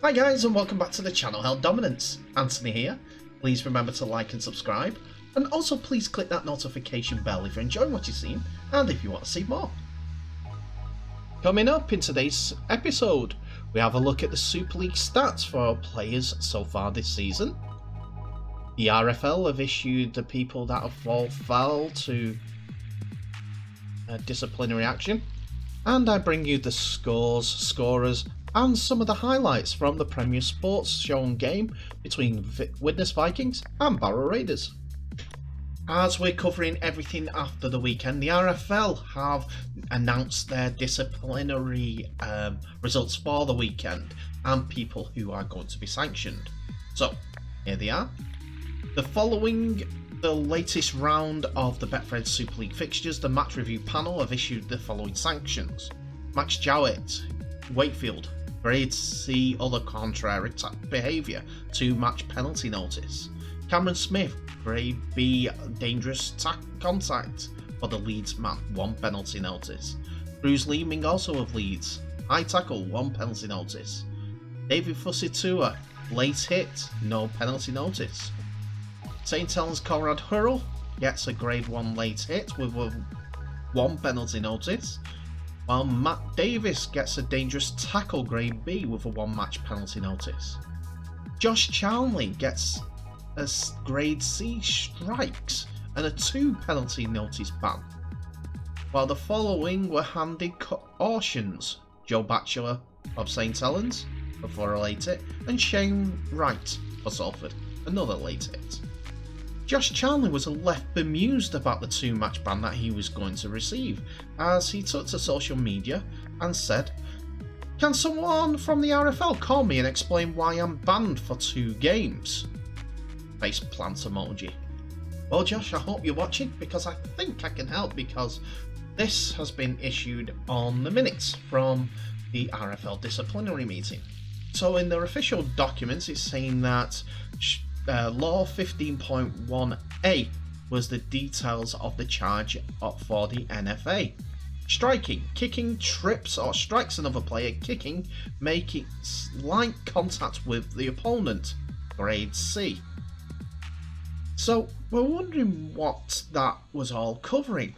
Hi guys, and welcome back to the channel Held Dominance. Anthony here. Please remember to like and subscribe, and also please click that notification bell if you're enjoying what you've seen and if you want to see more. Coming up in today's episode, we have a look at the Super League stats for our players so far this season. The RFL have issued the people that have fallen foul to disciplinary action, and I bring you the scores, scorers, and some of the highlights from the Premier Sports shown game between Widnes Vikings and Barrow Raiders. As we're covering everything after the weekend, the RFL have announced their disciplinary results for the weekend and people who are going to be sanctioned. So, here they are. Following the latest round of the Betfred Super League fixtures, the match review panel have issued the following sanctions. Max Jowett, Wakefield, Grade C, other contrary behaviour, 2-match penalty notice. Cameron Smith, Grade B, dangerous contact for the Leeds man, 1 penalty notice. Bruce Leeming, also of Leeds, high tackle, 1 penalty notice. David Fusitua, late hit, no penalty notice. St Helens Conrad Hurrell gets a Grade 1 late hit with a 1 penalty notice, while Matt Davis gets a dangerous tackle Grade B with a 1-match penalty notice. Josh Charnley gets a Grade C strikes and a 2 penalty notice ban, while the following were handed cautions: Joe Batchelor of St Helens for a late hit, and Shane Wright for Salford, another late hit. Josh Charnley was left bemused about the 2-match ban that he was going to receive, as he took to social media and said, "Can someone from the RFL call me and explain why I'm banned for 2 games? Face plant emoji. Well, Josh, I hope you're watching, because I think I can help, because this has been issued on the minutes from the RFL disciplinary meeting. So in their official documents, it's saying that Law 15.1a was the details of the charge for the NFA. Striking, kicking, trips or strikes another player, kicking, making light contact with the opponent, Grade C. So we're wondering what that was all covering,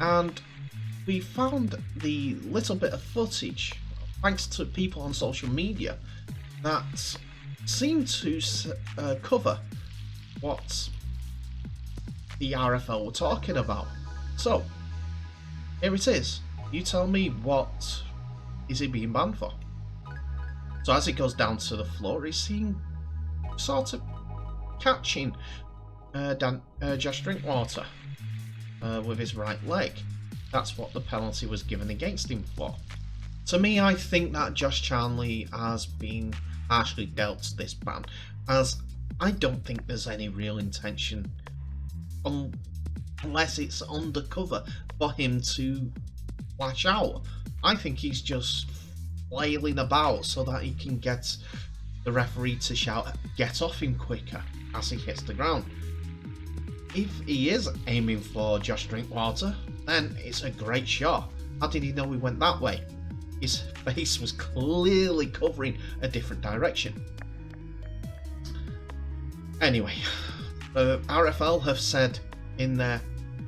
and we found the little bit of footage, thanks to people on social media, that seemed to cover what the RFL were talking about. So here it is. You tell me, what is he being banned for? So as it goes down to the floor, he's seen sort of catching Josh Drinkwater with his right leg. That's what the penalty was given against him for. To me, I think that Josh Charnley has been harshly dealt this ban, as I don't think there's any real intention, unless it's undercover, for him to lash out. I think he's just flailing about so that he can get the referee to shout "get off him" quicker as he hits the ground. If he is aiming for Josh Drinkwater, then it's a great shot. How did he know he went that way? His face was clearly covering a different direction. Anyway, the RFL have said in their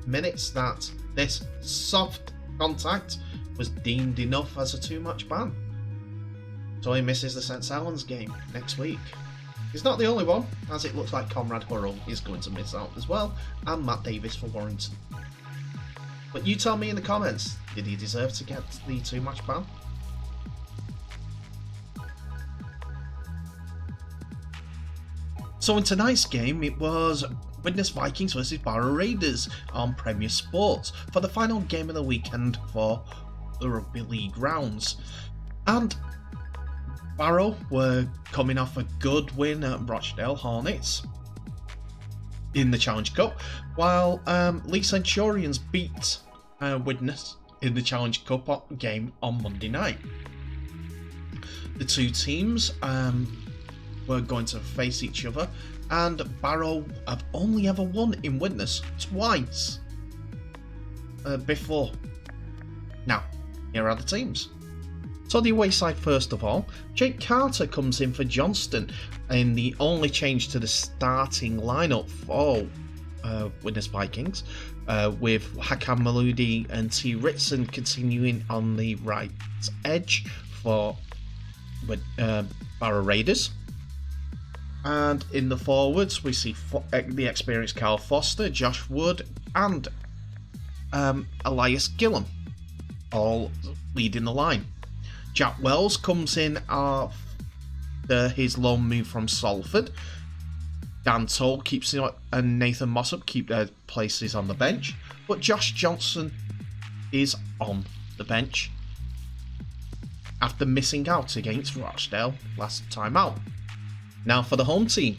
minutes that this soft contact was deemed enough as a 2-match ban. So he misses the St Helens game next week. He's not the only one, as it looks like Conrad Hurrell is going to miss out as well, and Matt Davis for Warrington. But you tell me in the comments, did he deserve to get the 2-match ban? So in tonight's game, it was Widnes Vikings versus Barrow Raiders on Premier Sports for the final game of the weekend for the Rugby League rounds. And Barrow were coming off a good win at Rochdale Hornets in the Challenge Cup, while Leeds Centurions beat Widnes in the Challenge Cup game on Monday night. The two teams were going to face each other, and Barrow have only ever won in Widnes twice before. Now, here are the teams. So the away side, first of all, Jake Carter comes in for Johnston in the only change to the starting lineup for Widnes Vikings, with Hakan Maludi and T. Ritson continuing on the right edge for Barrow Raiders. And in the forwards, we see the experienced Carl Foster, Josh Wood, and Elias Gillum, all leading the line. Jack Wells comes in after his loan move from Salford. Dan Toll keeps it, and Nathan Mossop keep their places on the bench, but Josh Johnson is on the bench after missing out against Rochdale last time out. Now for the home team,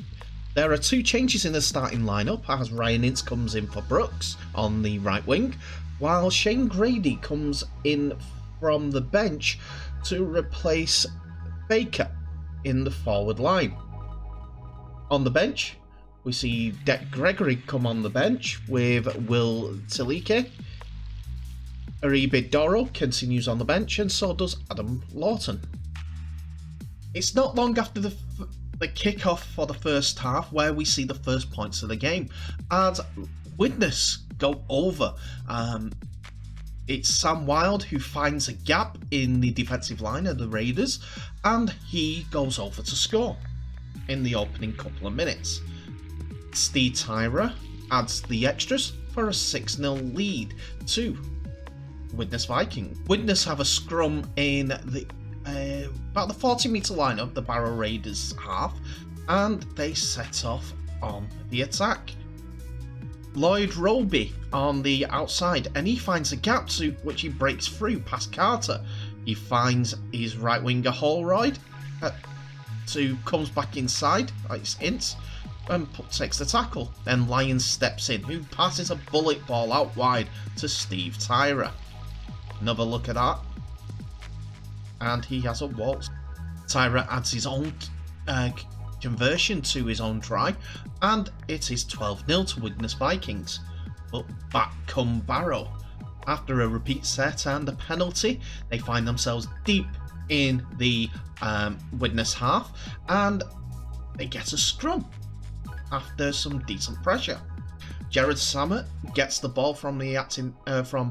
there are 2 changes in the starting lineup as Ryan Ince comes in for Brooks on the right wing, while Shane Grady comes in from the bench to replace Baker in the forward line. On the bench, we see Dec Gregory come on the bench with Will Tilike. Aribe Doro continues on the bench, and so does Adam Lawton. It's not long after the kick-off for the first half where we see the first points of the game, as Widnes go over. It's Sam Wilde who finds a gap in the defensive line of the Raiders, and he goes over to score in the opening couple of minutes. Steve Tyra adds the extras for a 6-0 lead to Widnes Vikings. Widnes have a scrum in the about the 40-metre line of the Barrow Raiders half, and they set off on the attack. Lloyd Roby on the outside, and he finds a gap to which he breaks through past Carter. He finds his right winger Holroyd, comes back inside, it's Ince, and takes the tackle. Then Lyons steps in, who passes a bullet ball out wide to Steve Tyra. Another look at that, and he has a waltz. Tyra adds his own conversion to his own try, and it is 12-0 to Widnes Vikings. But back come Barrow. After a repeat set and a penalty, they find themselves deep in the Widnes half, and they get a scrum after some decent pressure. Jared Samet gets the ball from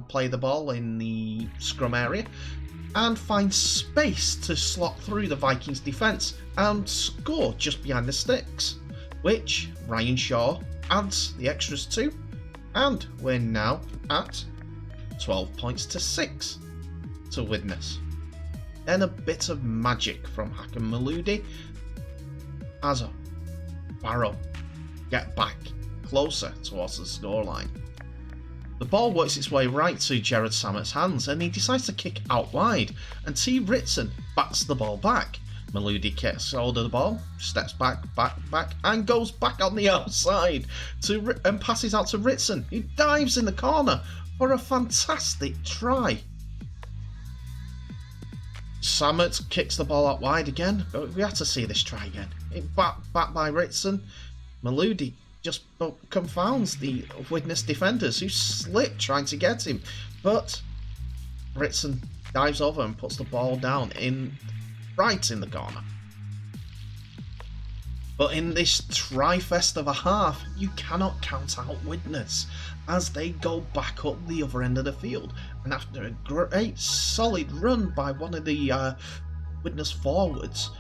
play the ball in the scrum area and finds space to slot through the Vikings defence and score just behind the sticks, which Ryan Shaw adds the extras to, and we're now at 12 points to 6 to Widnes. Then a bit of magic from Hakan Maludi as Barrow get back closer towards the scoreline. The ball works its way right to Jared Samet's hands, and he decides to kick out wide, and T. Ritson bats the ball back. Maludi gets hold of the ball, steps back, and goes back on the outside and passes out to Ritson, who dives in the corner for a fantastic try. Samet kicks the ball out wide again, but we have to see this try again. Back by Ritson. Maludi just confounds the Widnes defenders, who slip trying to get him, but Ritson dives over and puts the ball down right in the corner. But in this tri-fest of a half, you cannot count out Widnes as they go back up the other end of the field, and after a great solid run by one of the Widnes forwards,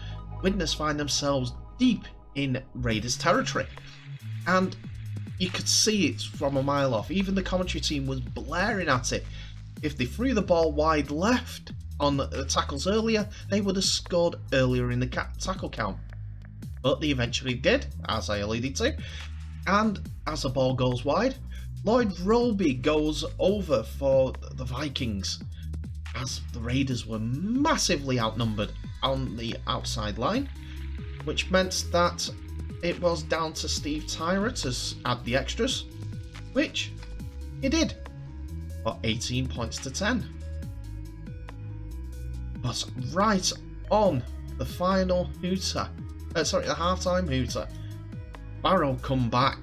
Widnes find themselves deep in Raiders territory. And you could see it from a mile off. Even the commentary team was blaring at it. If they threw the ball wide left on the tackles earlier, they would have scored earlier in the tackle count. But they eventually did, as I alluded to. And as the ball goes wide, Lloyd Roby goes over for the Vikings, as the Raiders were massively outnumbered on the outside line, which meant that it was down to Steve Tyra to add the extras, which he did, for 18 points to 10. But right on the final hooter, the halftime hooter, Barrow come back,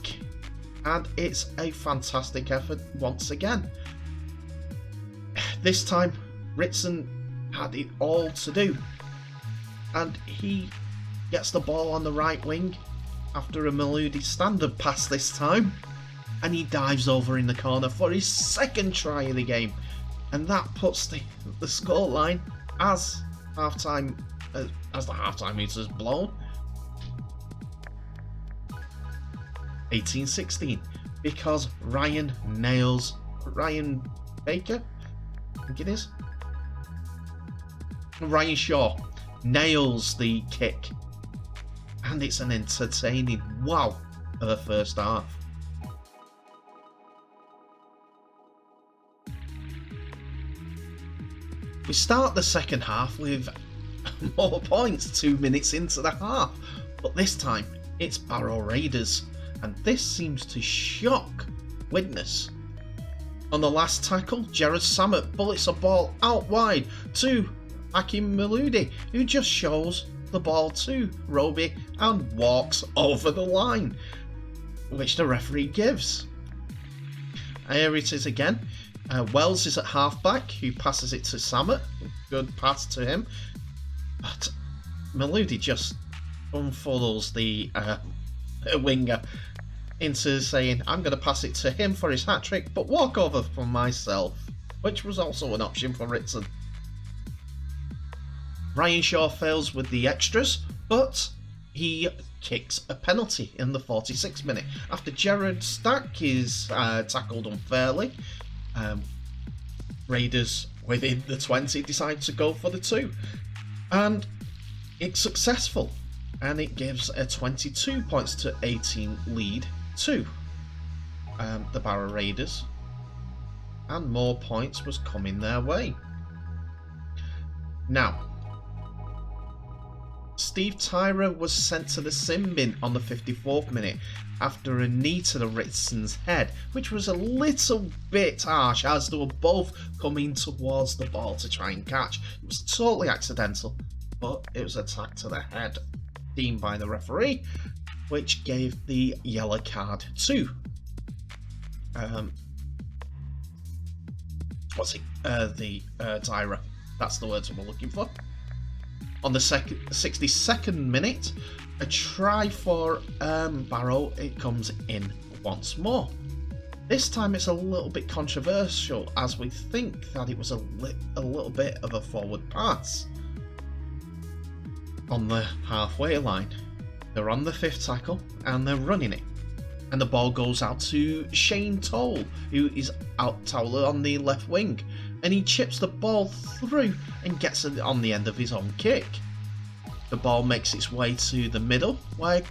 and it's a fantastic effort once again. This time, Ritson had it all to do. And he gets the ball on the right wing after a Bemused standard pass this time, and he dives over in the corner for his second try of the game, and that puts the scoreline as the halftime meter's blown 18-16, because Ryan Baker, I think it is, Ryan Shaw nails the kick, and it's an entertaining wow of the first half. We start the second half with more points 2 minutes into the half, but this time it's Barrow Raiders, and this seems to shock Widnes. On the last tackle, Jared Samet bullets a ball out wide to Bemused, who just shows the ball to Roby and walks over the line, which the referee gives. Here it is again. Wells is at halfback, who passes it to Samet. Good pass to him, but Bemused just unfuddles the winger into saying, I'm going to pass it to him for his hat-trick, but walk over for myself, which was also an option for Ritson. Ryan Shaw fails with the extras, but he kicks a penalty in the 46th minute after Jared Stack is tackled unfairly. Raiders within the 20 decide to go for the 2, and it's successful, and it gives a 22 points to 18 lead to the Barrow Raiders, and more points was coming their way. Now, Steve Tyra was sent to the sin bin on the 54th minute after a knee to the Ritson's head, which was a little bit harsh as they were both coming towards the ball to try and catch. It was totally accidental, but it was an attack to the head deemed by the referee, which gave the yellow card to Tyra. That's the words I'm looking for. On the 62nd minute, a try for Barrow. It comes in once more. This time it's a little bit controversial, as we think that it was a little bit of a forward pass on the halfway line. They're on the 5th tackle and they're running it, and the ball goes out to Shane Toll, who is out tackler on the left wing, and he chips the ball through and gets it on the end of his own kick. The ball makes its way to the middle, where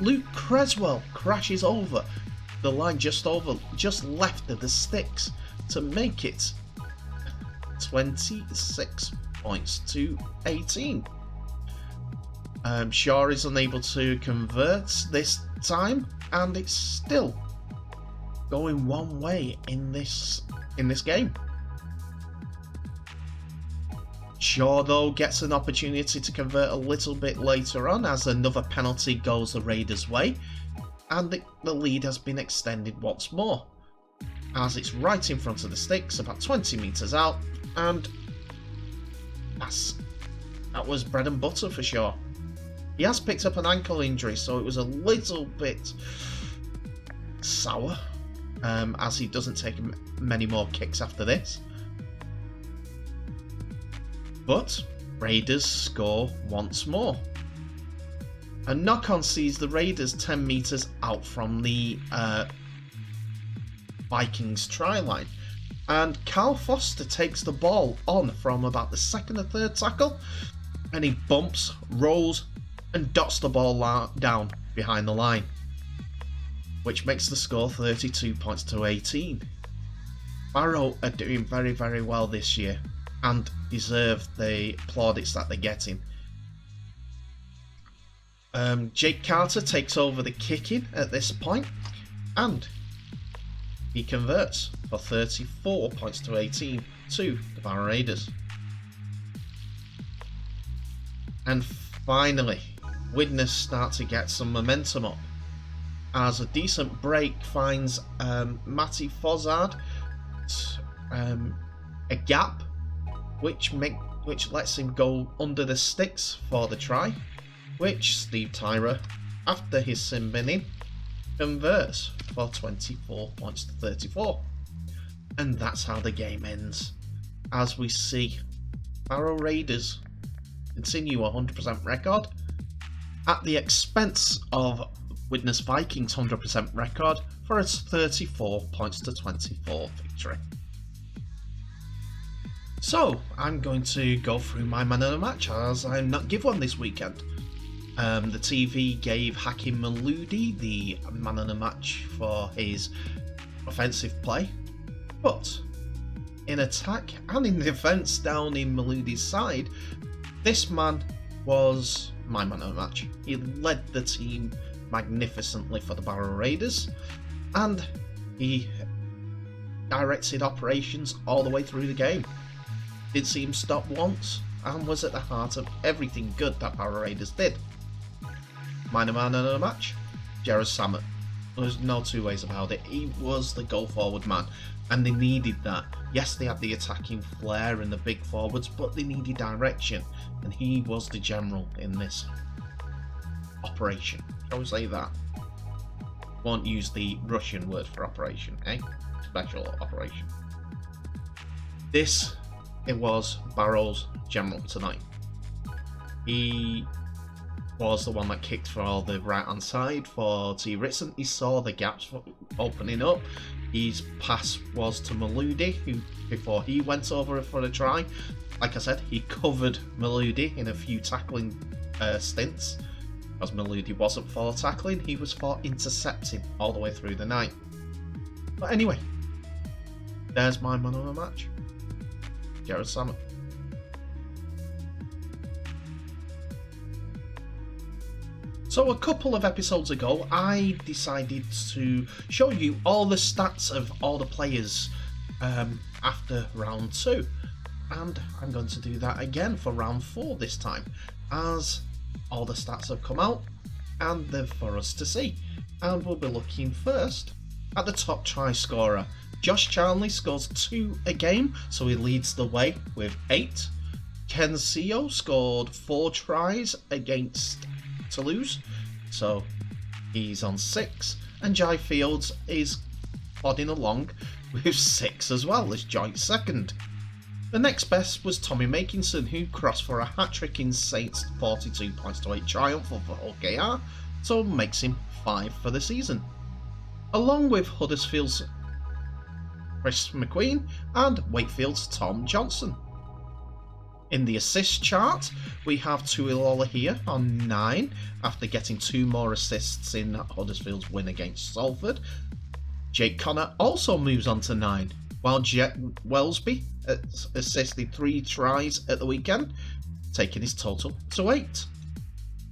Luke Creswell crashes over the line just left of the sticks to make it 26 points to 18. Shaw is unable to convert this time, and it's still going one way in this game. Shaw, though, gets an opportunity to convert a little bit later on as another penalty goes the Raiders' way, and the lead has been extended once more, as it's right in front of the sticks, about 20 metres out, and that was bread and butter for Shaw. He has picked up an ankle injury, so it was a little bit sour, as he doesn't take many more kicks after this. But Raiders score once more. A knock-on sees the Raiders 10 metres out from the Vikings try line, and Carl Foster takes the ball on from about the 2nd or 3rd tackle, and he bumps, rolls, and dots the ball down behind the line, which makes the score 32 points to 18. Barrow are doing very, very well this year and deserve the plaudits that they're getting. Jake Carter takes over the kicking at this point, and he converts for 34 points to 18 to the Barrow Raiders. And finally, Widnes start to get some momentum up, as a decent break finds Matty Fozzard a gap which lets him go under the sticks for the try, which Steve Tyrer, after his sin binning, converts for 24 points to 34. And that's how the game ends, as we see Barrow Raiders continue a 100% record at the expense of Widnes Vikings' 100% record for its 34 points to 24 victory. So, I'm going to go through my man of the match, as I'm not give one this weekend. The TV gave Hakim Maloudi the man of the match for his offensive play, but in attack and in defence down in Maloudi's side, this man was my man of the match. He led the team magnificently for the Barrow Raiders, and he directed operations all the way through the game. Didn't see him stop once, and was at the heart of everything good that Barrow Raiders did. My man of the match, Jared Samet. There's no two ways about it. He was the go forward man, and they needed that. Yes, they had the attacking flair and the big forwards, but they needed direction, and he was the general in this operation. Shall we say that? Won't use the Russian word for operation, eh? Special operation. It was Barrow's general tonight. He was the one that kicked for the right hand side for T. Ritson. He saw the gaps opening up. His pass was to Maloudi, who, before he went over for a try, like I said, he covered Maloudi in a few tackling stints. As Maloudi wasn't for tackling, he was for intercepting all the way through the night. But anyway, there's my man of the match, Jared Samet. So a couple of episodes ago, I decided to show you all the stats of all the players after round 2. And I'm going to do that again for round 4 this time, as all the stats have come out and they're for us to see. And we'll be looking first at the top try scorer. Josh Charnley scores 2 a game, so he leads the way with 8. Ken Seo scored 4 tries against Toulouse, so he's on 6. And Jai Fields is plodding along with 6 as well, as joint second. The next best was Tommy Makinson, who crossed for a hat-trick in Saints' 42 points to 8 triumph over OKR, so makes him 5 for the season. Along with Huddersfield's Chris McQueen and Wakefield's Tom Johnson. In the assist chart, we have Tuilola here on 9, after getting 2 more assists in Huddersfield's win against Salford. Jake Connor also moves on to 9, while Jet Wellesby assisted 3 tries at the weekend, taking his total to 8.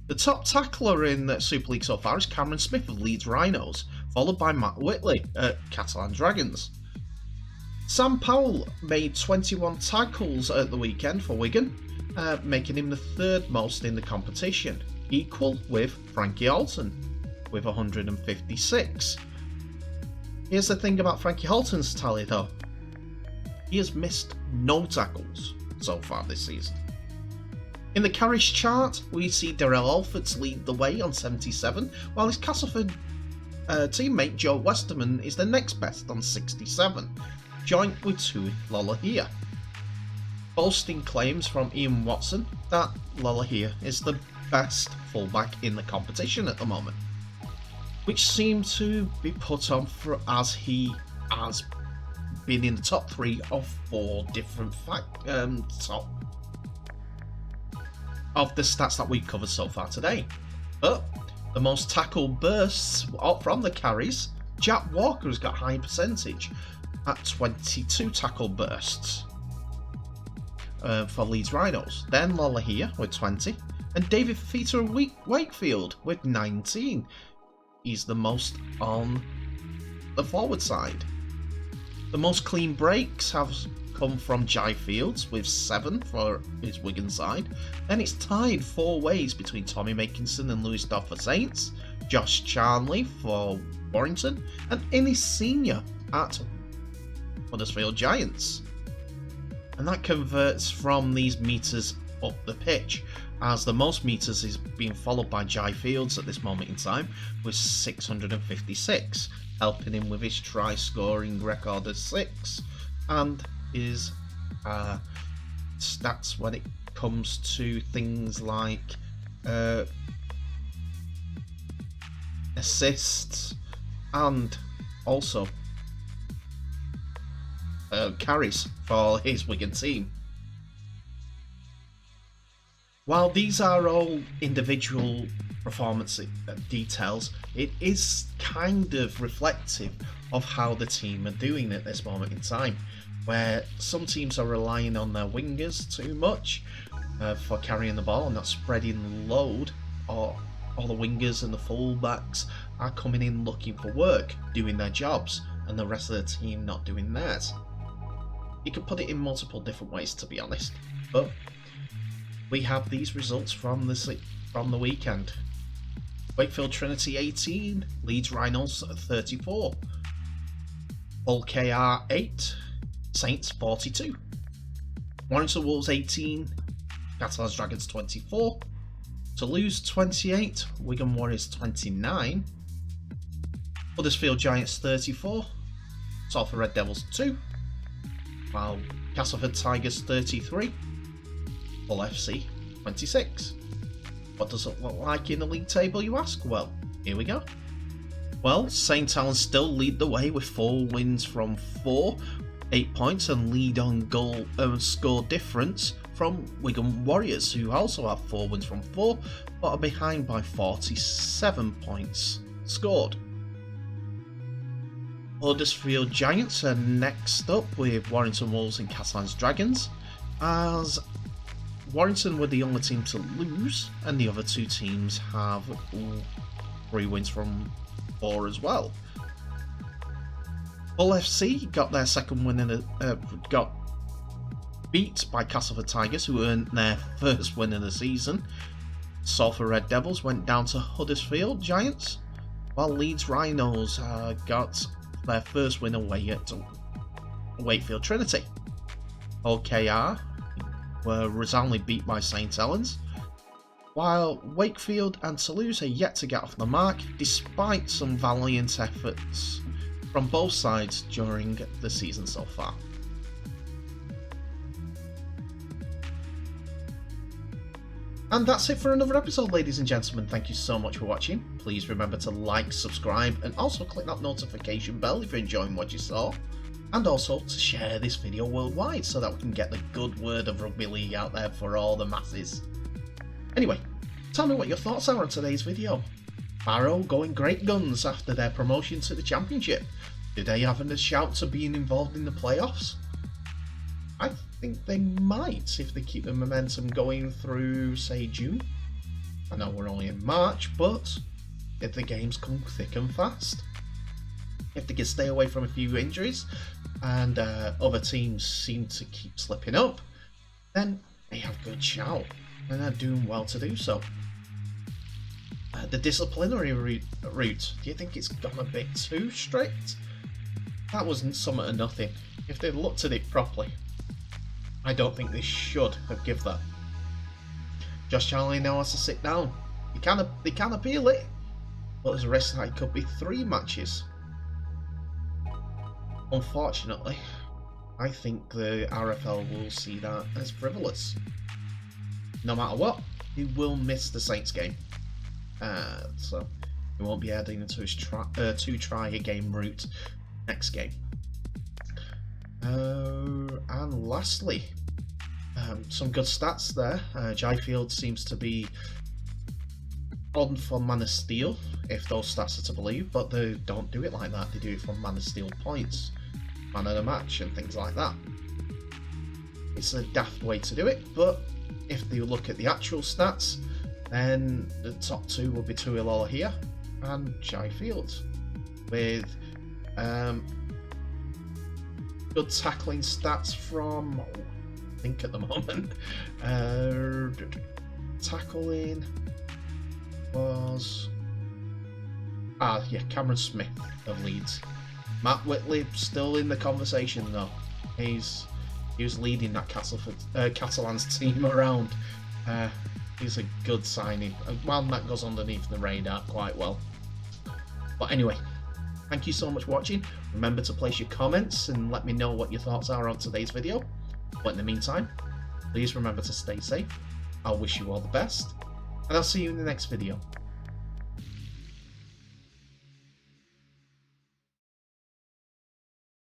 The top tackler in the Super League so far is Cameron Smith of Leeds Rhinos, followed by Matt Whitley at Catalan Dragons. Sam Powell made 21 tackles at the weekend for Wigan, making him the 3rd most in the competition, equal with Frankie Alton with 156. Here's the thing about Frankie Alton's tally though. He has missed no tackles so far this season. In the carries chart, we see Darrell Alfords lead the way on 77, while his Castleford teammate Joe Westerman is the next best on 67, joint with Tui Lolohea. Boasting claims from Ian Watson that Lolohea is the best fullback in the competition at the moment, which seemed to be put on for as he has been in the top 3 of 4 different top of the stats that we've covered so far today. But the most tackle bursts from the carries, Jack Walker has got high percentage at 22 tackle bursts for Leeds Rhinos. Then Lolohea with 20, and David Fafita of Wakefield with 19. He's the most on the forward side. The most clean breaks have come from Jai Fields with 7 for his Wigan side. Then it's tied 4 ways between Tommy Makinson and Lewis Dodd for Saints, Josh Charnley for Warrington, and Innes Senior at Huddersfield Giants. and that converts from these meters up the pitch, as the most meters is being followed by Jai Fields at this moment in time with 656, helping him with his try scoring record of 6 and his stats when it comes to things like assists and also carries for his Wigan team. While these are all individual performance details, it is kind of reflective of how the team are doing at this moment in time, where some teams are relying on their wingers too much for carrying the ball and not spreading the load, or all the wingers and the fullbacks are coming in looking for work, doing their jobs, and the rest of the team not doing theirs. You could put it in multiple different ways, to be honest, but we have these results from the weekend. Wakefield Trinity 18, Leeds Rhinos 34, Hull KR 8, Saints 42, Warrington Wolves 18, Catalans Dragons 24, Toulouse 28, Wigan Warriors 29, Huddersfield Giants 34, Salford Red Devils 2, while Castleford Tigers 33, Hull FC 26. What does it look like in the league table, you ask? Well, here we go. Well, St Helens still lead the way with 4 wins from 4, 8 points, and lead on goal score difference from Wigan Warriors, who also have 4 wins from 4, but are behind by 47 points scored. Huddersfield Giants are next up with Warrington Wolves and Catalans Dragons, as Warrington were the only team to lose, and the other 2 teams have 3 wins from 4 as well. Hull FC got their second win got beat by Castleford Tigers, who earned their first win of the season. Salford Red Devils went down to Huddersfield Giants, while Leeds Rhinos got their first win away at Wakefield Trinity. Hull KR were resoundingly beat by St Helens, while Wakefield and Toulouse are yet to get off the mark, despite some valiant efforts from both sides during the season so far. And that's it for another episode, ladies and gentlemen. Thank you so much for watching. Please remember to like, subscribe, and also click that notification bell if you're enjoying what you saw. And also to share this video worldwide so that we can get the good word of rugby league out there for all the masses. Anyway, tell me what your thoughts are on today's video. Barrow going great guns after their promotion to the Championship. Do they have a shout to being involved in the playoffs? I think they might if they keep the momentum going through, say, June. I know we're only in March, but if the games come thick and fast, if they can stay away from a few injuries and other teams seem to keep slipping up, then they have good shout, and they're doing well to do so. The disciplinary route, do you think it's gone a bit too strict? That wasn't something or nothing. If they looked at it properly, I don't think they should have given that. Josh Charnley now has to sit down. They can appeal it, but there's a risk that it could be 3 matches. Unfortunately, I think the RFL will see that as frivolous. No matter what, he will miss the Saints game. So he won't be adding into his 2-try-a-game route next game. And lastly, some good stats there. Jai Field seems to be on for Man of Steel, if those stats are to believe, but they don't do it like that. They do it for Man of Steel points, Man of the Match, and things like that. It's a daft way to do it, but if you look at the actual stats, then the top 2 will be Tuilor here and Jai Field, with good tackling stats from, I think at the moment, tackling was Cameron Smith of Leeds. Matt Whitley still in the conversation though. He's He was leading that Catalan's team around. He's a good signing. One that goes underneath the radar quite well. But anyway, thank you so much for watching. Remember to place your comments and let me know what your thoughts are on today's video. But in the meantime, please remember to stay safe. I'll wish you all the best, and I'll see you in the next video.